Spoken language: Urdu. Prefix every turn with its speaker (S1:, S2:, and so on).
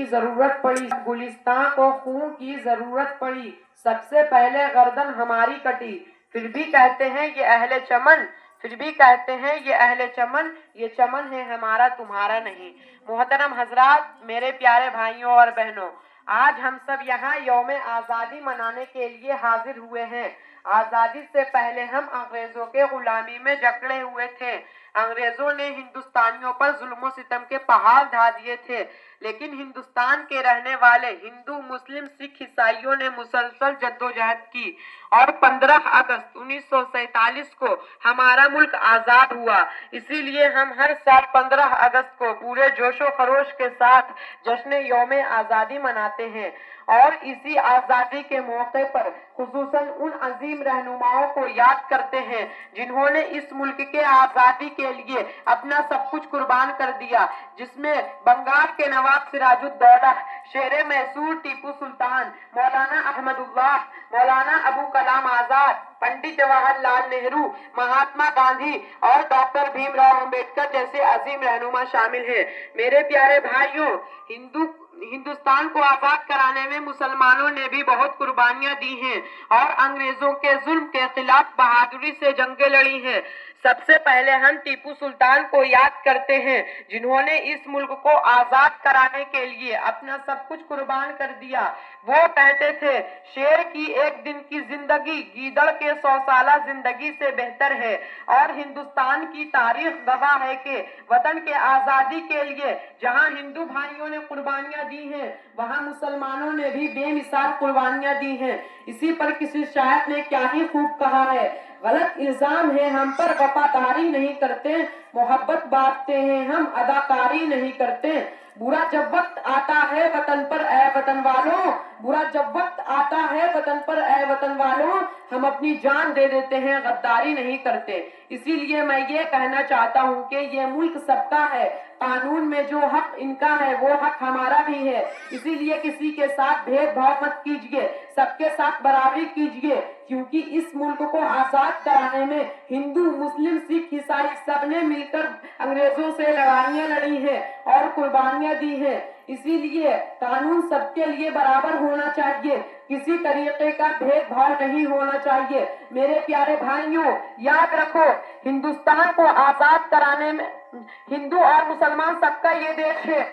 S1: ضرورت پڑی، گلستان کو خون کی ضرورت پڑی، سب سے پہلے گردن ہماری کٹی، پھر بھی کہتے ہیں یہ اہل چمن، یہ چمن ہے ہمارا تمہارا نہیں۔ محترم حضرات، میرے پیارے بھائیوں اور بہنوں، آج ہم سب یہاں یوم آزادی منانے کے لیے حاضر ہوئے ہیں۔ آزادی سے پہلے ہم انگریزوں کے غلامی میں جکڑے ہوئے تھے۔ انگریزوں نے ہندوستانیوں پر ظلم و ستم کے پہاڑ ڈھا دیے تھے، لیکن ہندوستان کے رہنے والے ہندو، مسلم، سکھ، عیسائیوں نے مسلسل جدوجہد کی اور 15 اگست 1947 کو ہمارا ملک آزاد ہوا۔ اسی لیے ہم ہر سال 15 اگست کو پورے جوش و خروش کے ساتھ جشن یوم آزادی مناتے ہیں، اور اسی آزادی کے موقع پر خصوصاً ان عظیم رہنماؤں کو یاد کرتے ہیں جنہوں نے اس ملک کے آزادی کے لیے اپنا سب کچھ قربان کر دیا، جس میں بنگال کے نواب سراج الدولہ، شیر میسور ٹیپو سلطان، مولانا احمد اللہ، مولانا ابو کلام آزاد، پنڈت جواہر لال نہرو، مہاتما گاندھی اور ڈاکٹر بھیم راؤ امبیڈکر جیسے عظیم رہنما شامل ہیں۔ میرے پیارے بھائیوں، ہندوستان کو آزاد کرانے میں مسلمانوں نے بھی بہت قربانیاں دی ہیں اور انگریزوں کے ظلم کے خلاف بہادری سے جنگیں لڑی ہیں۔ سب سے پہلے ہم ٹیپو سلطان کو یاد کرتے ہیں جنہوں نے اس ملک کو آزاد کرانے کے لیے اپنا سب کچھ قربان کر دیا۔ وہ کہتے تھے شیر کی ایک دن کی زندگی گیدڑ کے 100 سالہ زندگی سے بہتر ہے، اور ہندوستان کی تاریخ گواہ ہے کہ وطن کے آزادی کے لیے جہاں ہندو بھائیوں نے قربانیاں دی ہیں، وہاں مسلمانوں نے بھی بے مثال قربانیاں دی ہیں۔ اسی پر کسی شاعر نے کیا ہی خوب کہا ہے، غلط الزام ہے ہم پر وفاداری نہیں کرتے، محبت بانٹتے ہیں ہم اداکاری نہیں کرتے۔ برا جب وقت آتا ہے وطن پر اے وطن والوں، برا جب وقت آتا ہے وطن پر اے وطن والوں، ہم اپنی جان دے دیتے ہیں غداری نہیں کرتے۔ اسی لیے میں یہ کہنا چاہتا ہوں کہ یہ ملک سب کا ہے، قانون میں جو حق ان کا ہے وہ حق ہمارا بھی ہے۔ اسی لیے کسی کے ساتھ بھید بھاؤ مت کیجیے، سب کے ساتھ برابری کیجیے، کیونکہ اس ملک کو آزاد کرانے میں ہندو، مسلم، سکھ، عیسائی سب نے مل کر انگریزوں سے لڑائیاں لڑی ہیں اور قربانیاں دی ہیں۔ اسی لیے قانون سب کے لیے برابر ہونا چاہیے، کسی طریقے کا بھید بھاؤ نہیں ہونا چاہیے۔ میرے پیارے بھائیوں، یاد رکھو، ہندوستان کو آزاد کرانے میں ہندو اور مسلمان سب کا یہ دیش ہے،